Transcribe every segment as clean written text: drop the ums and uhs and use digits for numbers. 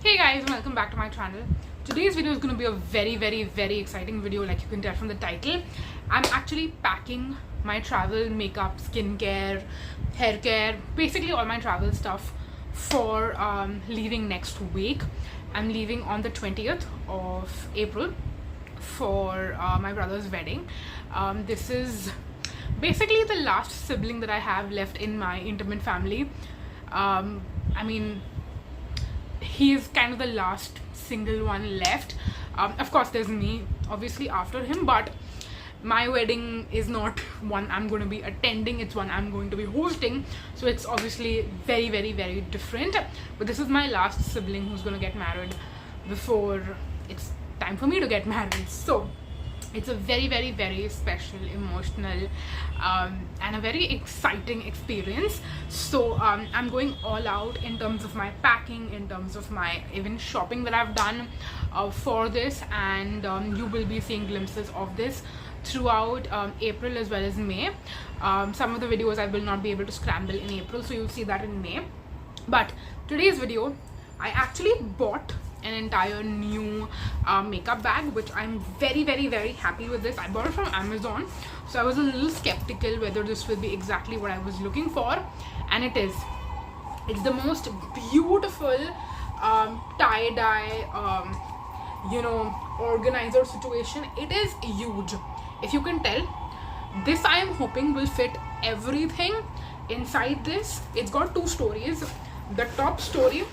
Hey guys, welcome back to my channel. Today's video is going to be a very exciting video, like you can tell from the title. I'm actually packing my travel makeup, skincare, hair care, basically all my travel stuff for leaving next week. I'm leaving on the 20th of April for my brother's wedding. This is basically the last sibling that I have left in my intimate family. I mean, he is kind of the last single one left. Of course there's me obviously after him, but my wedding is not one I'm going to be attending, it's one I'm going to be hosting, so it's obviously very different. But this is my last sibling who's going to get married before it's time for me to get married. So it's a very special, emotional and a very exciting experience. So I'm going all out in terms of my packing, in terms of my even shopping that I've done for this, and you will be seeing glimpses of this throughout April as well as May. Some of the videos I will not be able to scramble in April, so you'll see that in May. But today's video, I actually bought an entire new makeup bag, which I'm very happy with. This I bought it from Amazon, so I was a little skeptical whether this will be exactly what I was looking for, and it is. It's the most beautiful tie-dye organizer situation. It is huge, if you can tell. This I am hoping will fit everything inside this. It's got two stories. The top story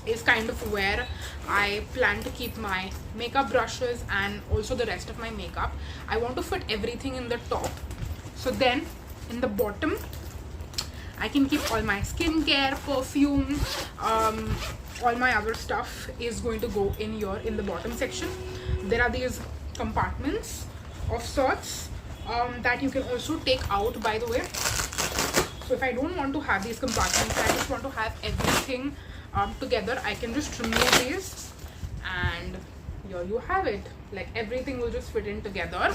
is kind of where I plan to keep my makeup brushes and also the rest of my makeup. I want to fit everything in the top, so then in the bottom I can keep all my skincare, perfume, all my other stuff is going to go in here in the bottom section. There are these compartments of sorts that you can also take out, by the way. So if I don't want to have these compartments, I just want to have everything together, I can just remove these, and here you have it. Like, everything will just fit in together.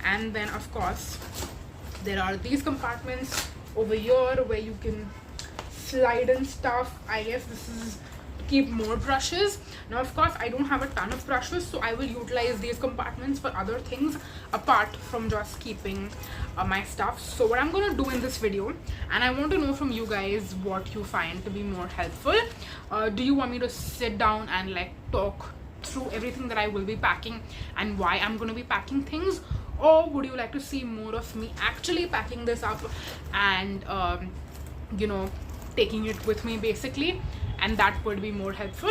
And then of course there are these compartments over here where you can slide in stuff. I guess this is to keep more brushes. Now of course I don't have a ton of brushes, so I will utilize these compartments for other things apart from just keeping my stuff. So what I'm going to do in this video, and I want to know from you guys what you find to be more helpful. Do you want me to sit down and like talk through everything that I will be packing and why I'm going to be packing things, or would you like to see more of me actually packing this up and taking it with me basically, and that would be more helpful?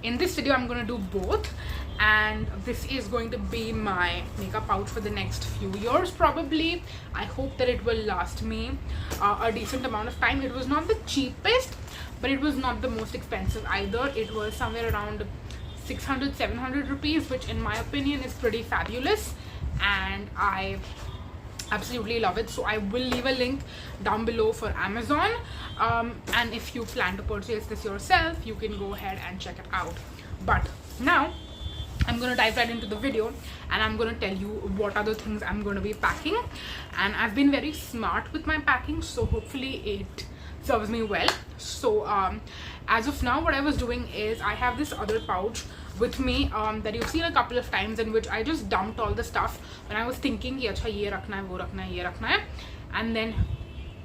In this video I'm going to do both, and this is going to be my makeup pouch for the next few years probably. I hope that it will last me a decent amount of time. It was not the cheapest, but it was not the most expensive either. It was somewhere around 600-700 rupees, which in my opinion is pretty fabulous, and I absolutely love it. So I will leave a link down below for Amazon, and if you plan to purchase this yourself, you can go ahead and check it out. But now I'm going to dive right into the video, and I'm going to tell you what other things I'm going to be packing. And I've been very smart with my packing, so hopefully it serves me well. So as of now, what I was doing is I have this other pouch with me that you've seen a couple of times, in which I just dumped all the stuff when I was thinking ki acha ye rakhna hai, wo rakhna hai, ye rakhna hai. And then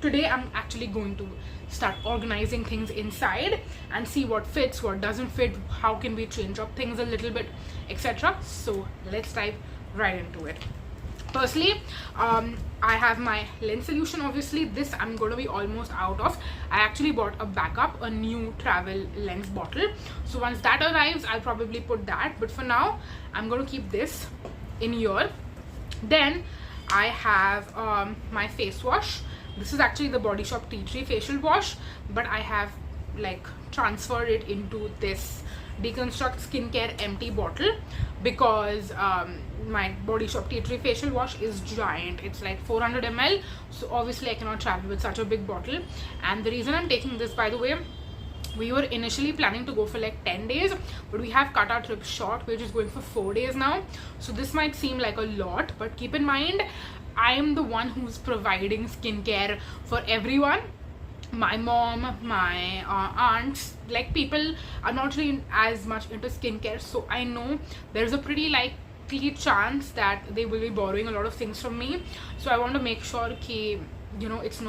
today I'm actually going to start organizing things inside and see what fits, what doesn't fit, how can we change up things a little bit, etc. So let's dive right into it. Firstly, I have my lens solution. Obviously this I'm going to be almost out of. I actually bought a backup, a new travel lens bottle, so once that arrives I'll probably put that, but for now I'm going to keep this in here. Then I have my face wash. This is actually the Body Shop Tea Tree facial wash, but I have like transferred it into this Deconstruct Skincare empty bottle because my Body Shop Tea Tree facial wash is giant. It's like 400 ml, so obviously I cannot travel with such a big bottle. And the reason I'm taking this, by the way, we were initially planning to go for like 10 days, but we have cut our trip short. We're just going for 4 days now, so this might seem like a lot, but keep in mind I am the one who's providing skincare for everyone. my mom, my aunts, like people are not really as much into skincare, so I know there's a pretty likely chance that they will be borrowing a lot of things from me. So I want to make sure ki, you know, it's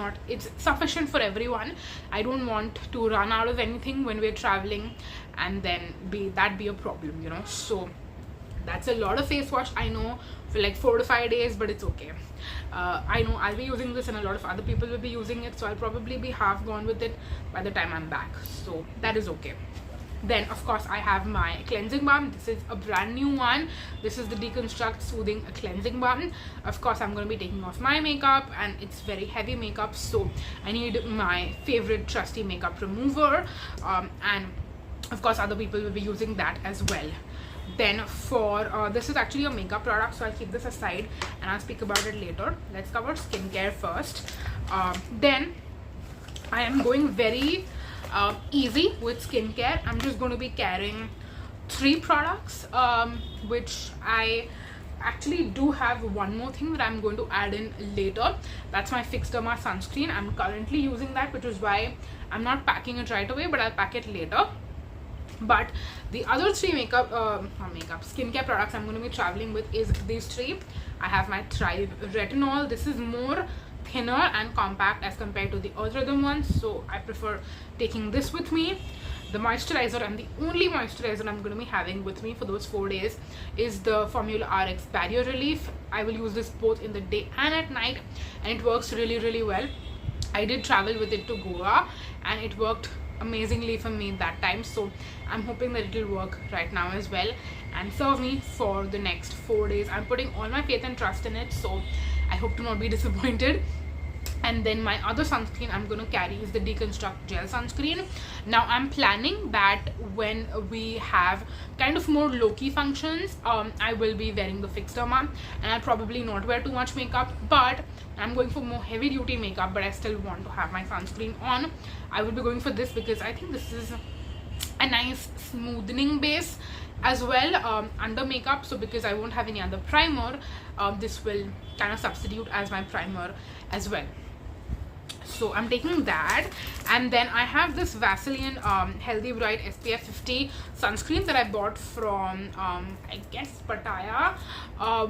sufficient for everyone. I don't want to run out of anything when we're traveling and then be a problem, you know. So that's a lot of face wash, I know, for like 4 to 5 days, but it's okay. I know I'll be using this and a lot of other people will be using it, so I'll probably be half gone with it by the time I'm back, so that is okay. Then of course I have my cleansing balm. This is a brand new one. This is the Deconstruct Soothing Cleansing Balm. Of course I'm going to be taking off my makeup and it's very heavy makeup, so I need my favorite trusty makeup remover, and of course other people will be using that as well. Then for this is actually a makeup product, so I'll keep this aside and I'll speak about it later. Let's cover skincare first. Then I am going very easy with skincare. I'm just going to be carrying 3 products, which I actually do have one more thing that I'm going to add in later. That's my Fix Derma sunscreen. I'm currently using that, which is why I'm not packing it right away, but I'll pack it later. But the other 3 skincare products I'm going to be traveling with is these 3. I have my Thrive Retinol. This is more thinner and compact as compared to the other ones, so I prefer taking this with me. The moisturizer, and the only moisturizer I'm going to be having with me for those 4 days, is the Formula RX Barrier Relief. I will use this both in the day and at night, and it works really well. I did travel with it to Goa and it worked amazingly for me that time, so I'm hoping that it will work right now as well and serve me for the next 4 days. I'm putting all my faith and trust in it, so I hope to not be disappointed. And then my other sunscreen I'm going to carry is the Deconstruct Gel Sunscreen. Now I'm planning that when we have kind of more low-key functions, I will be wearing the Fix Derma and I'll probably not wear too much makeup, but I'm going for more heavy duty makeup, but I still want to have my sunscreen on. I will be going for this because I think this is a nice smoothing base as well under makeup. So because I won't have any other primer, this will kind of substitute as my primer as well. So I'm taking that, and then I have this Vaseline Healthy Bright SPF 50 sunscreen that I bought from I guess Pattaya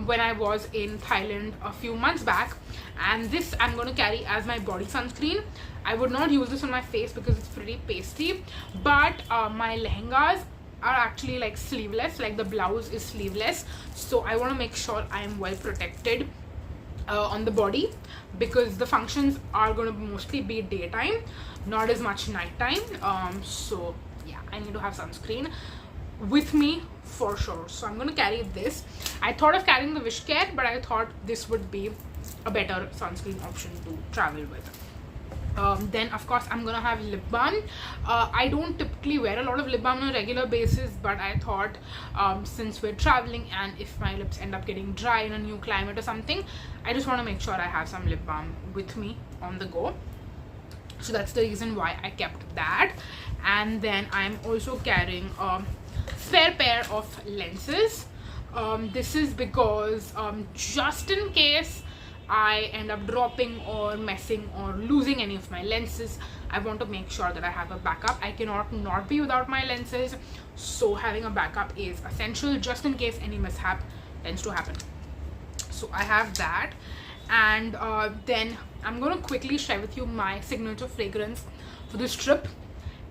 when I was in Thailand a few months back, and this I'm going to carry as my body sunscreen. I would not use this on my face because it's pretty pasty, but my lehengas are actually like sleeveless, like the blouse is sleeveless, so I want to make sure I am well protected on the body, because the functions are going to mostly be daytime, not as much nighttime. So yeah, I need to have sunscreen with me for sure, so I'm going to carry this. I thought of carrying the Wishcare, but I thought this would be a better sunscreen option to travel with. Then of course I'm gonna have lip balm. I don't typically wear a lot of lip balm on a regular basis, but I thought since we're traveling and if my lips end up getting dry in a new climate or something, I just want to make sure I have some lip balm with me on the go. So that's the reason why I kept that. And then I'm also carrying a spare pair of lenses. This is because just in case I end up dropping or messing or losing any of my lenses, I want to make sure that I have a backup. I cannot not be without my lenses, so having a backup is essential just in case any mishap tends to happen. So I have that, and then I'm going to quickly share with you my signature fragrance for this trip.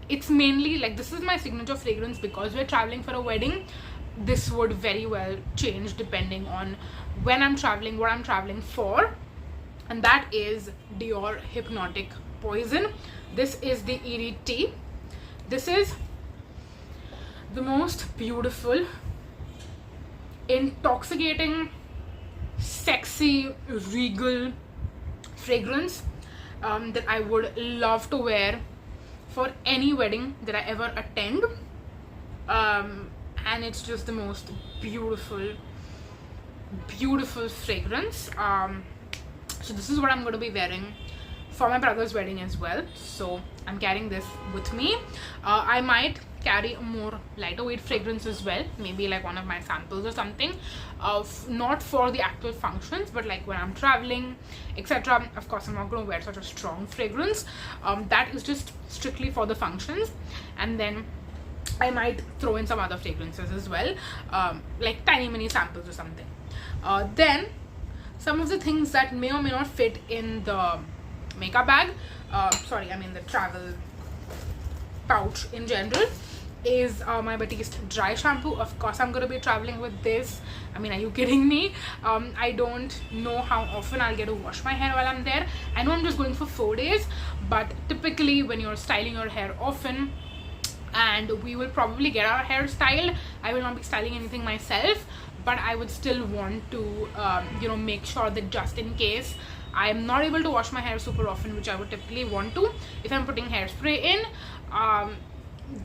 It's mainly like, this is my signature fragrance because we're traveling for a wedding. This would very well change depending on when I'm traveling, what I'm traveling for, and that is Dior Hypnotic Poison. This is the EDT. This is the most beautiful, intoxicating, sexy, regal fragrance that I would love to wear for any wedding that I ever attend. And it's just the most beautiful fragrance. So this is what I'm going to be wearing for my brother's wedding as well, so I'm carrying this with me. I might carry a more lighter weight fragrance as well, maybe like one of my samples or something, not for the actual functions, but like when I'm traveling, etc. Of course, I'm not going to wear such a strong fragrance. That is just strictly for the functions, and then I might throw in some other fragrances as well, like tiny mini samples or something. Then some of the things that may or may not fit in the makeup bag, the travel pouch in general, is my Batiste dry shampoo. Of course, I'm going to be traveling with this. I mean, are you kidding me? I don't know how often I'll get to wash my hair while I'm there. I know I'm just going for 4 days, but typically when you're styling your hair often, and we will probably get our hair styled, I will not be styling anything myself, but I would still want to make sure that just in case I am not able to wash my hair super often, which I would typically want to, if I'm putting hairspray in,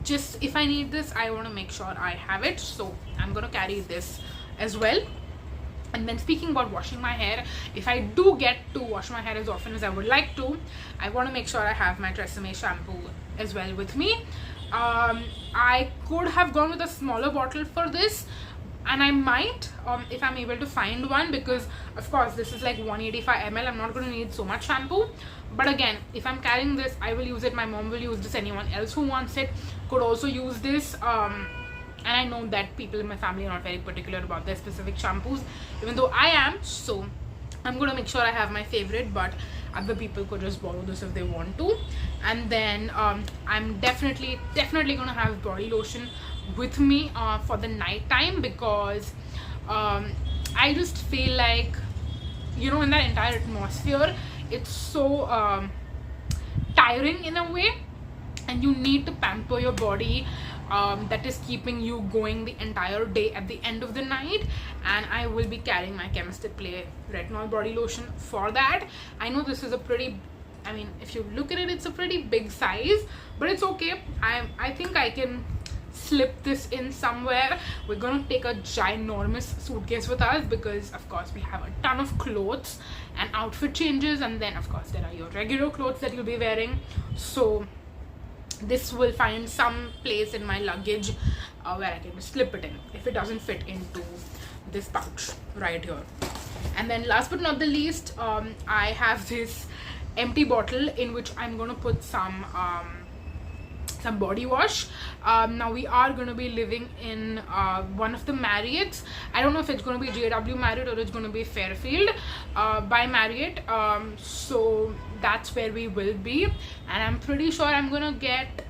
just if I need this, I want to make sure I have it. So I'm going to carry this as well. And then speaking about washing my hair, if I do get to wash my hair as often as I would like to, I want to make sure I have my Tresemme shampoo as well with me. I could have gone with a smaller bottle for this, and I might if I'm able to find one, because of course this is like 185 ml. I'm not going to need so much shampoo, but again, if I'm carrying this, I will use it, my mom will use this, anyone else who wants it could also use this. And I know that people in my family are not very particular about their specific shampoos, even though I am, so I'm going to make sure I have my favorite, but other people could just borrow this if they want to. And then I'm definitely going to have body lotion with me for the night time, because I just feel like, in that entire atmosphere, it's so tiring in a way, and you need to pamper your body. That is keeping you going the entire day at the end of the night. And I will be carrying my Chemist at Play retinol body lotion for that. I know this is a pretty, if you look at it, it's a pretty big size, but it's okay. I think I can slip this in somewhere. We're gonna take a ginormous suitcase with us, because of course we have a ton of clothes and outfit changes, and then of course there are your regular clothes that you'll be wearing. So this will find some place in my luggage where I can just slip it in if it doesn't fit into this pouch right here. And then last but not the least, I have this empty bottle in which I'm going to put some body wash. Now we are going to be living in one of the Marriotts. I don't know if it's going to be JW Marriott or it's going to be Fairfield by Marriott. So that's where we will be, and I'm pretty sure I'm gonna get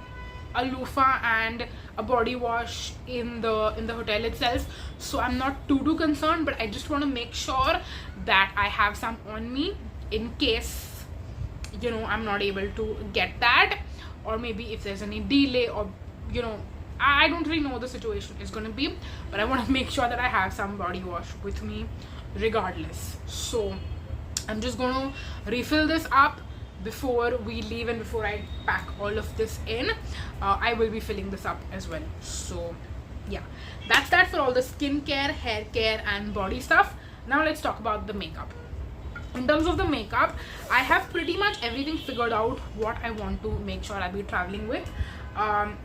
a loofah and a body wash in the hotel itself. So I'm not too concerned, but I just want to make sure that I have some on me in case I'm not able to get that, or maybe if there's any delay, or I don't really know what the situation is going to be, but I want to make sure that I have some body wash with me regardless. So I'm just going to refill this up before we leave, and before I pack all of this in, I will be filling this up as well. So yeah, that's that for all the skincare, hair care and body stuff. Now let's talk about the makeup. In terms of the makeup, I have pretty much everything figured out what I want to make sure I'll be traveling with.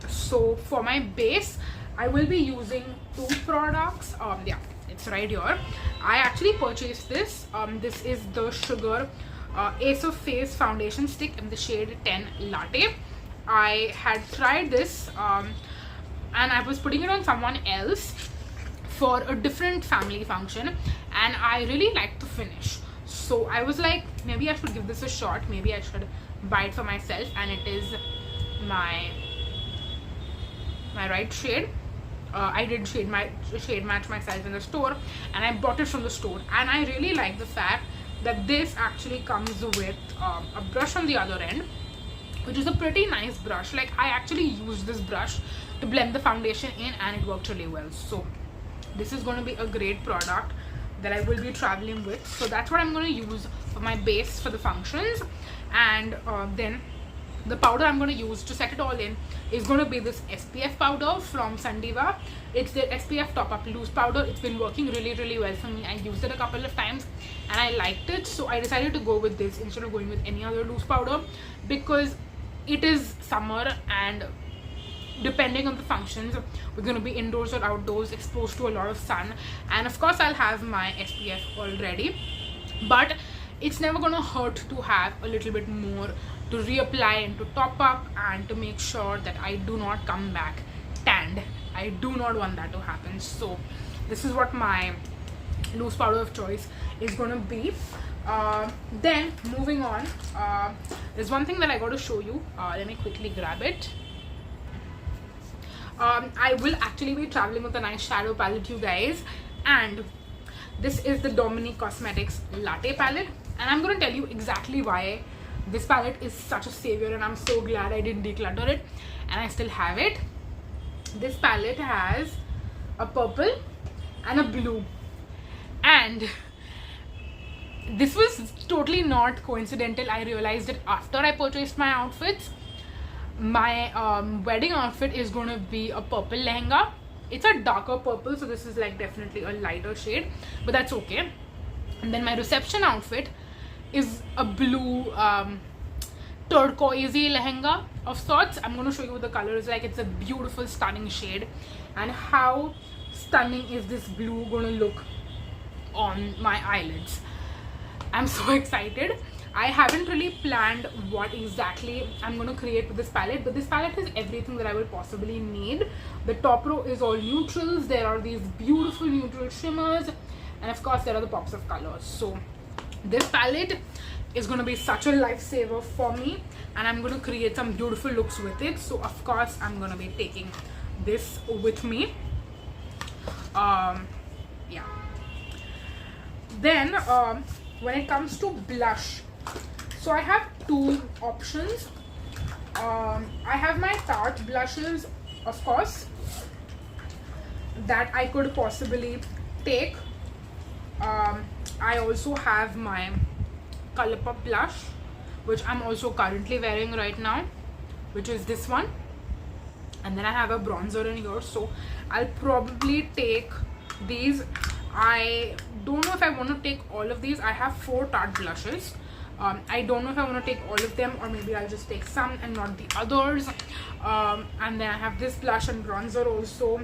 So for my base, I will be using 2 products. Yeah, it's right here. I actually purchased this. This is the Sugar Ace of Face foundation stick in the shade 10 Latte. I had tried this and I was putting it on someone else for a different family function, and I really liked the finish. So I was like, maybe I should give this a shot, maybe I should buy it for myself. And it is my right shade. I did shade match myself in the store, and I bought it from the store, and I really like the fact that this actually comes with a brush on the other end, which is a pretty nice brush. Like, I actually used this brush to blend the foundation in, and it worked really well. So this is going to be a great product that I will be traveling with. So that's what I'm going to use for my base for the functions. And then the powder I'm going to use to set it all in is going to be this SPF powder from Sundiva. It's the SPF top up loose powder. It's been working really well for me. I used it a couple of times and I liked it, so I decided to go with this instead of going with any other loose powder, because it is summer and depending on the functions. We're going to be indoors or outdoors, exposed to a lot of sun, and of course I'll have my SPF already, but it's never going to hurt to have a little bit more to reapply and to top up and to make sure that I do not come back tanned. I do not want that to happen. So this is what my loose powder of choice is going to be. Then moving on, there's one thing that I got to show you. Let me quickly grab it. I will actually be traveling with a nice shadow palette, you guys, and this is the Dominique Cosmetics Latte palette, and I'm going to tell you exactly why this palette is such a savior, and I'm so glad I didn't declutter it and I still have it. This palette has a purple and a blue, and this was totally not coincidental. I realized it after I purchased my outfits. My wedding outfit is going to be a purple lehenga. It's a darker purple, so this is like definitely a lighter shade, but that's okay. And then my reception outfit is a blue turquoisey lehenga of sorts. I'm going to show you what the color is like. It's a beautiful, stunning shade, and how stunning is this blue going to look on my eyelids. I'm so excited. I haven't really planned what exactly I'm going to create with this palette, but this palette has everything that I will possibly need. The top row is all neutrals. There are these beautiful neutral shimmers, and of course there are the pops of colors. So this palette is going to be such a lifesaver for me, and I'm going to create some beautiful looks with it. So of course I'm going to be taking this with me. Yeah. Then when it comes to blush, so I have two options. I have my Tarte blushes, of course, that I could possibly take. I also have my Colourpop blush, which I'm also currently wearing right now, which is this one. And then I have a bronzer in here, so I'll probably take these. I don't know if I want to take all of these. I have 4 Tarte blushes. I don't know if I want to take all of them, or maybe I'll just take some and not the others. And then I have this blush and bronzer also.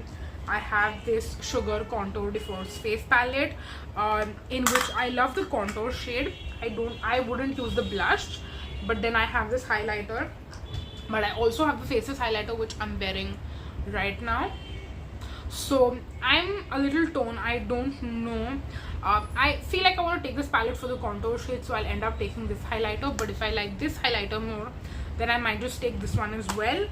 I have this Sugar Contour Diffuse Face palette, in which I love the contour shade. I wouldn't use the blush, but then I have this highlighter. But I also have the Faces highlighter, which I'm wearing right now. So I'm a little torn. I don't know. I feel like I want to take this palette for the contour shade, so I'll end up taking this highlighter. But if I like this highlighter more, then I might just take this one as well.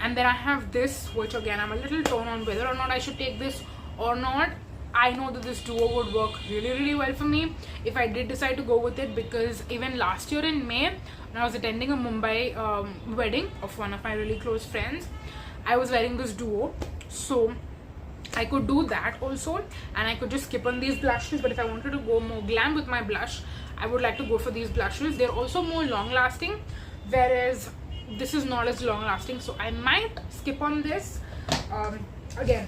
And then I have this, which again I'm a little torn on whether or not I should take this or not. I know that this duo would work really well for me if I did decide to go with it, because even last year in May, when I was attending a Mumbai wedding of one of my really close friends, I was wearing this duo. So I could do that also, and I could just skip on these blushes. But if I wanted to go more glam with my blush, I would like to go for these blushes. They're also more long lasting, whereas this is not as long lasting, so I might skip on this. Again,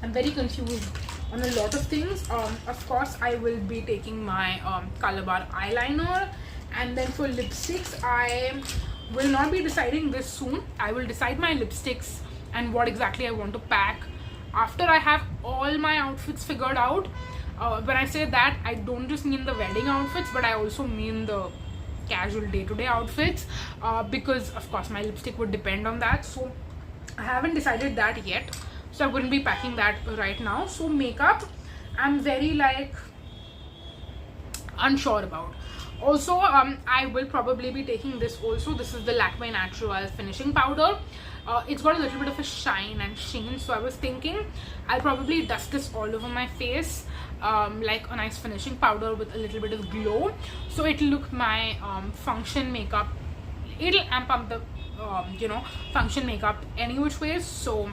I'm very confused on a lot of things. Of course I will be taking my Color Bar eyeliner, and then for lipsticks I will not be deciding this soon. I will decide my lipsticks and what exactly I want to pack after I have all my outfits figured out. When I say that, I don't just mean the wedding outfits, but I also mean the casual day-to-day outfits, because of course my lipstick would depend on that. So I haven't decided that yet, so I wouldn't be packing that right now. So makeup, I'm very like unsure about. Also I will probably be taking this also. This is the Lakme Natural finishing powder. It's got a little bit of a shine and sheen, so I was thinking I'll probably dust this all over my face, like a nice finishing powder with a little bit of glow, so it'll look my function makeup. It'll amp up the function makeup any which ways. So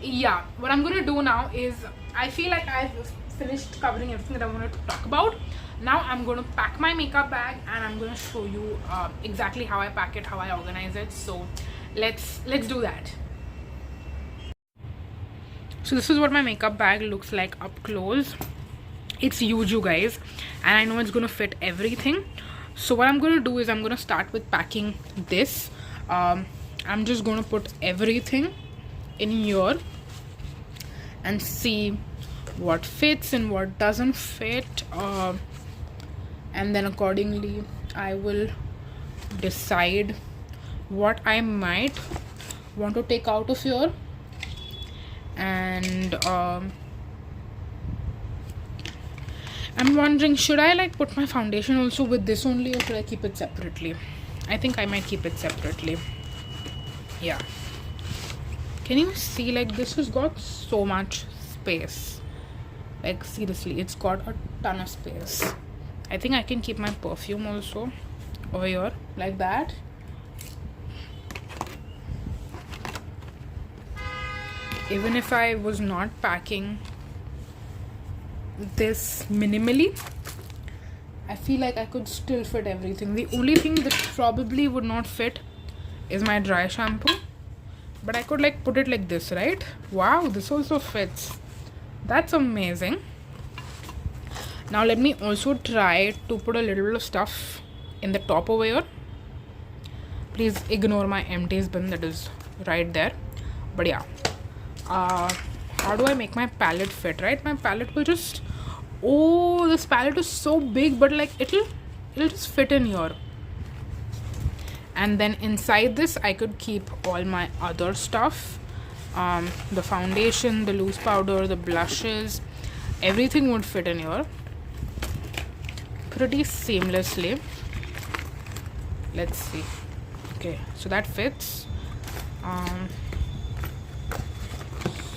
yeah, what I'm gonna do now is, I feel like I've finished covering everything that I wanted to talk about. Now I'm going to pack my makeup bag, and I'm going to show you exactly how I pack it, how I organize it. So let's do that. So this is what my makeup bag looks like up close. It's huge, you guys, and I know it's going to fit everything. So what I'm going to do is I'm going to start with packing this. I'm just gonna put everything in here and see what fits and what doesn't fit, and then accordingly I will decide what I might want to take out of here. And I'm wondering, should I like put my foundation also with this only, or should I keep it separately? I think I might keep it separately. Yeah, can you see, like, this has got so much space, like seriously, it's got a ton of space. I think I can keep my perfume also over here like that. Even if I was not packing this minimally, I feel like I could still fit everything. The only thing that probably would not fit is my dry shampoo, but I could like put it like this, right? Wow, this also fits. That's amazing. Now let me also try to put a little bit of stuff in the top over here. Please ignore my empties bin that is right there. But yeah, how do I make my palette fit, right? My palette will just, oh, this palette is so big, but like it'll just fit in here. And then inside this I could keep all my other stuff, the foundation, the loose powder, the blushes, everything would fit in here pretty seamlessly. Let's see. Okay, so that fits.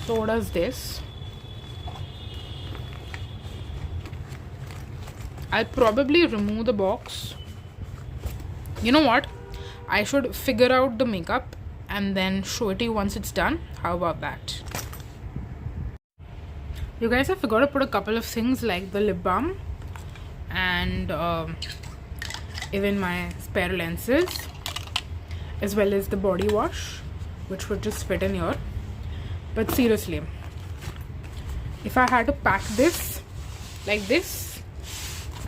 So does this. I'll probably remove the box. You know what, I should figure out the makeup and then show it to you once it's done. How about that? You guys, I forgot to put a couple of things like the lip balm and even my spare lenses, as well as the body wash, which would just fit in here. But seriously, if I had to pack this like this,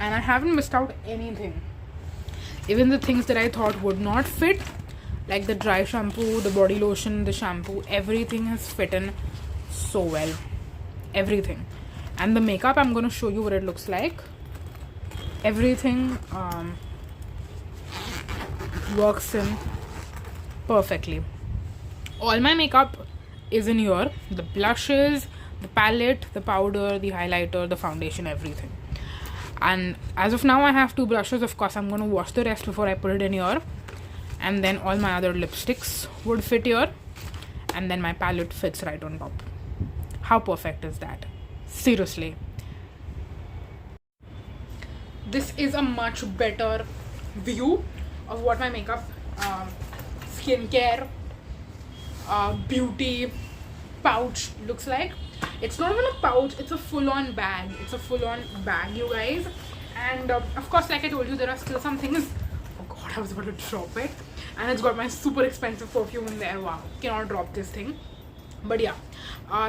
and I haven't missed out anything, even the things that I thought would not fit, like the dry shampoo, the body lotion, the shampoo, everything has fit in so well. Everything. And the makeup, I'm going to show you what it looks like. Everything works in perfectly. All my makeup is in here. The blushes, the palette, the powder, the highlighter, the foundation, everything. And as of now I have 2 brushes. Of course I'm going to wash the rest before I put it in here. And then all my other lipsticks would fit here, and then my palette fits right on top. How perfect is that? Seriously, this is a much better view of what my makeup, skincare, beauty pouch looks like. It's not even a pouch, it's a full-on bag. It's a full-on bag, you guys. And of course, like I told you, there are still some things. Oh god, I was about to drop it. And it's got my super expensive perfume in there. Wow, cannot drop this thing. But yeah,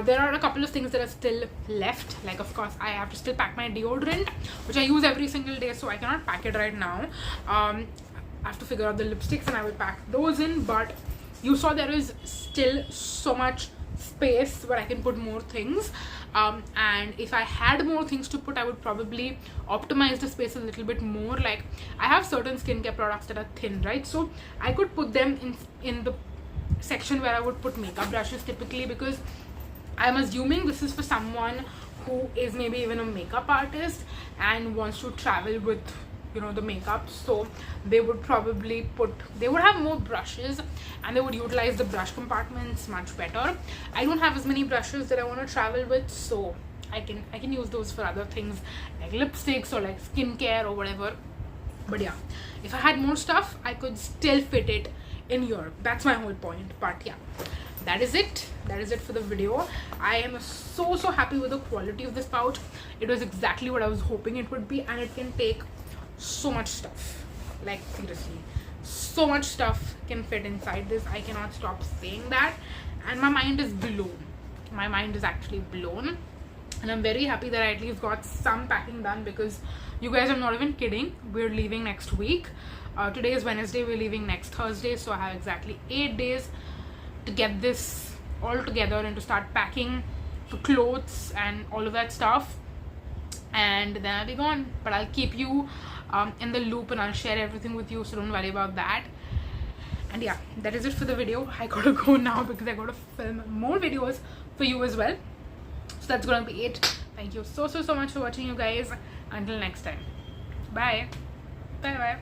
there are a couple of things that are still left. Like, of course, I have to still pack my deodorant, which I use every single day, so I cannot pack it right now. I have to figure out the lipsticks and I will pack those in. But you saw there is still so much space where I can put more things, and if I had more things to put, I would probably optimize the space a little bit more. Like, I have certain skincare products that are thin, right? So I could put them in the section where I would put makeup brushes typically, because I'm assuming this is for someone who is maybe even a makeup artist and wants to travel with, you know, the makeup. So they would probably they would have more brushes and they would utilize the brush compartments much better. I don't have as many brushes that I want to travel with, so I can use those for other things like lipsticks or like skincare or whatever. But yeah, if I had more stuff, I could still fit it in here. That's my whole point. But yeah, that is it for the video. I am so happy with the quality of this pouch. It was exactly what I was hoping it would be, and it can take so much stuff. Like, seriously, so much stuff can fit inside this. I cannot stop saying that, and my mind is blown. My mind is actually blown. and I'm very happy that I at least got some packing done, because you guys, I'm not even kidding, we're leaving next week. Today is Wednesday, we're leaving next Thursday, so I have exactly 8 days to get this all together and to start packing for clothes and all of that stuff, and then I'll be gone. But I'll keep you in the loop and I'll share everything with you, so don't worry about that. And yeah, that is it for the video. I gotta go now because I gotta film more videos for you as well. So that's gonna be it. Thank you so much for watching, you guys. Until next time, bye bye.